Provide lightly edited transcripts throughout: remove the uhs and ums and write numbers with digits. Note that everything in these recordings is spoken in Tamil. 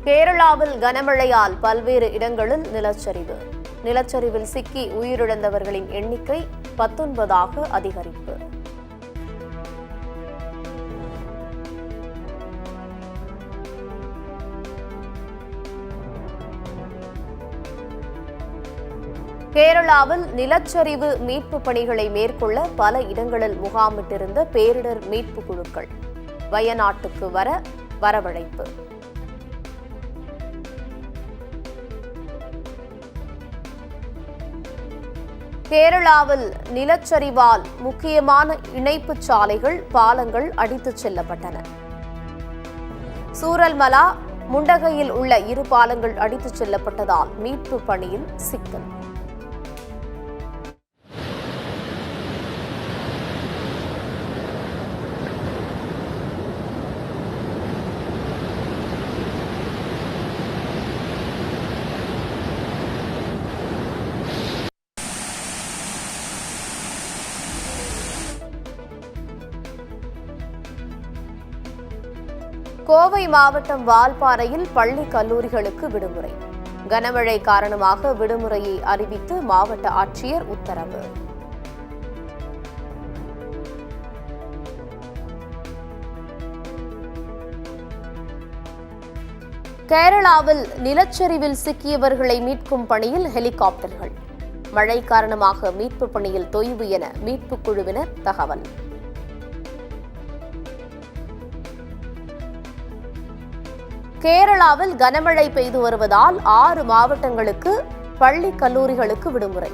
கேரளாவில் கனமழையால் பல்வேறு இடங்களில் நிலச்சரிவு. நிலச்சரிவில் சிக்கி உயிரிழந்தவர்களின் எண்ணிக்கை 19ஆக அதிகரிப்பு. கேரளாவில் நிலச்சரிவு மீட்பு பணிகளை மேற்கொள்ள பல இடங்களில் முகாமிட்டிருந்த பேரிடர் மீட்பு குழுக்கள் வயநாட்டுக்கு வரவழைப்பு. கேரளாவில் நிலச்சரிவால் முக்கியமான இணைப்புச் சாலைகள், பாலங்கள் அடித்துச் செல்லப்பட்டன. சூரல்மலா, முண்டகையில் உள்ள 2 பாலங்கள் அடித்துச் செல்லப்பட்டதால் மீட்பு பணியில் சிக்கல். கோவை மாவட்டம் வால்பாறையில் பள்ளி கல்லூரிகளுக்கு விடுமுறை. கனமழை காரணமாக விடுமுறையை அறிவித்து மாவட்ட ஆட்சியர் உத்தரவு. கேரளாவில் நிலச்சரிவில் சிக்கியவர்களை மீட்கும் பணியில் ஹெலிகாப்டர்கள். மழை காரணமாக மீட்பு பணியில் தொய்வு என மீட்பு குழுவினர் தகவல். கேரளாவில் கனமழை பெய்து வருவதால் 6 மாவட்டங்களுக்கு பள்ளி கல்லூரிகளுக்கு விடுமுறை.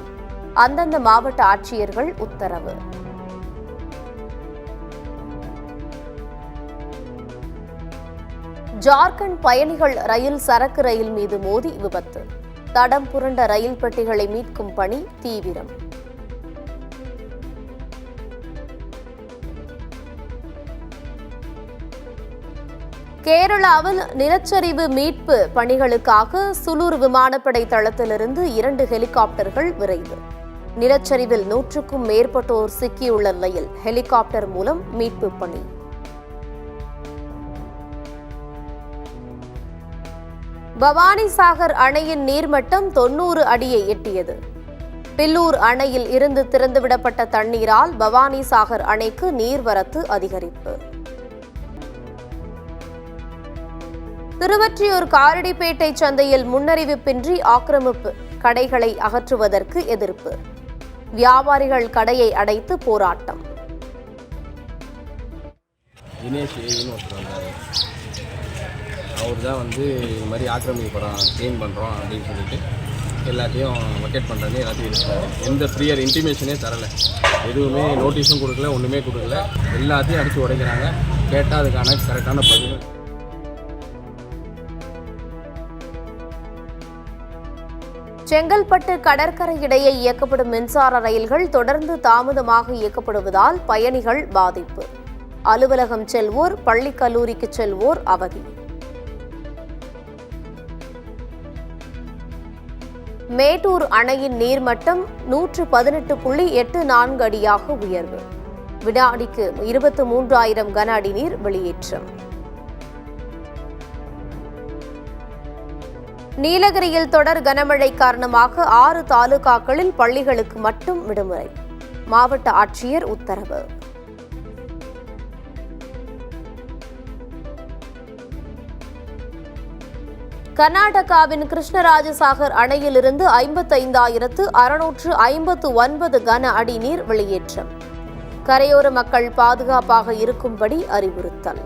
அந்தந்த மாவட்ட ஆட்சியர்கள் உத்தரவு. ஜார்க்கண்ட் பயணிகள் ரயில் சரக்கு ரயில் மீது மோதி விபத்து. தடம் புரண்ட ரயில் பெட்டிகளை மீட்கும் பணி தீவிரம். கேரளாவில் நிலச்சரிவு மீட்பு பணிகளுக்காக சுலூர் விமானப்படை தளத்திலிருந்து 2 ஹெலிகாப்டர்கள் விரைவு. நிலச்சரிவில் 100க்கும் மேற்பட்டோர் சிக்கியுள்ள நிலையில் ஹெலிகாப்டர் மூலம் மீட்பு பணி. பவானிசாகர் அணையின் நீர்மட்டம் 90 அடியை எட்டியது. பில்லூர் அணையில் இருந்து திறந்துவிடப்பட்ட தண்ணீரால் பவானிசாகர் அணைக்கு நீர்வரத்து அதிகரிப்பு. திருவொற்றியூர் காரடிப்பேட்டை சந்தையில் முன்னறிவிப்பின்றி ஆக்கிரமிப்பு, கடைகளை அகற்றுவதற்கு எதிர்ப்பு. வியாபாரிகள் கடையை அடைத்து போராட்டம். தினேஷ் அவர் தான் இது மாதிரி ஆக்கிரமிக்கிறோம், க்ளீன் பண்ணுறோம் அப்படின்னு சொல்லிட்டு எல்லாத்தையும் வக்கெட் பண்ணுறது, எல்லாத்தையும் இருக்கிறாரு. எந்த ஃப்ரீயர் இன்டிமேஷனே தரலை, எதுவுமே நோட்டீஸும் கொடுக்கல, ஒன்றுமே கொடுக்கல. எல்லாத்தையும் அடித்து உடைக்கிறாங்க. கேட்டால் அதுக்கான கரெக்டான பதில். செங்கல்பட்டு கடற்கரை இடையே இயக்கப்படும் மின்சார ரயில்கள் தொடர்ந்து தாமதமாக இயக்கப்படுவதால் பயணிகள் பாதிப்பு. அலுவலகம் செல்வோர், பள்ளி கல்லூரிக்கு செல்வோர் அவதி. மேட்டூர் அணையின் நீர்மட்டம் 118.84 அடியாக உயர்வு. வினாடிக்கு 23,000 கன அடி நீர் வெளியேற்றம். நீலகிரியில் தொடர் கனமழை காரணமாக 6 தாலுகாக்களில் பள்ளிகளுக்கு மட்டும் விடுமுறை. மாவட்ட ஆட்சியர் உத்தரவு. கர்நாடகாவின் கிருஷ்ணராஜசாகர் அணையிலிருந்து 55,659 கன அடி நீர் வெளியேற்றம். கரையோர மக்கள் பாதுகாப்பாக இருக்கும்படி அறிவுறுத்தல்.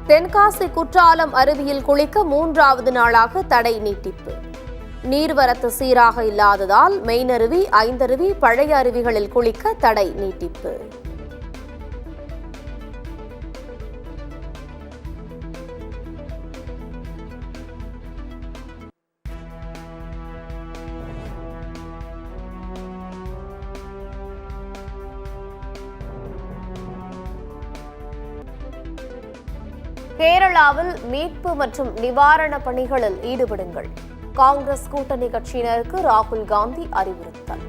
தென்காசி குற்றாலம் அருவியில் குளிக்க 3வது நாளாக தடை நீட்டிப்பு. நீர்வரத்து சீராக இல்லாததால் மெயினருவி, ஐந்தருவி, பழைய அருவிகளில் குளிக்க தடை நீட்டிப்பு. கேரளாவில் மீட்பு மற்றும் நிவாரண பணிகளில் ஈடுபடுங்கள். காங்கிரஸ் கூட்டணி கட்சியினருக்கு ராகுல் காந்தி அறிவுறுத்தல்.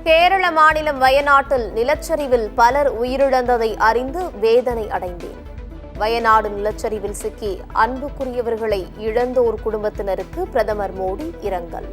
கேரள மாநிலம் வயநாட்டில் நிலச்சரிவில் பலர் உயிரிழந்ததை அறிந்து வேதனை அடைந்தேன். வயநாடு நிலச்சரிவில் சிக்கி அன்புக்குரியவர்களை இழந்தோர் குடும்பத்தினருக்கு பிரதமர் மோடி இரங்கல்.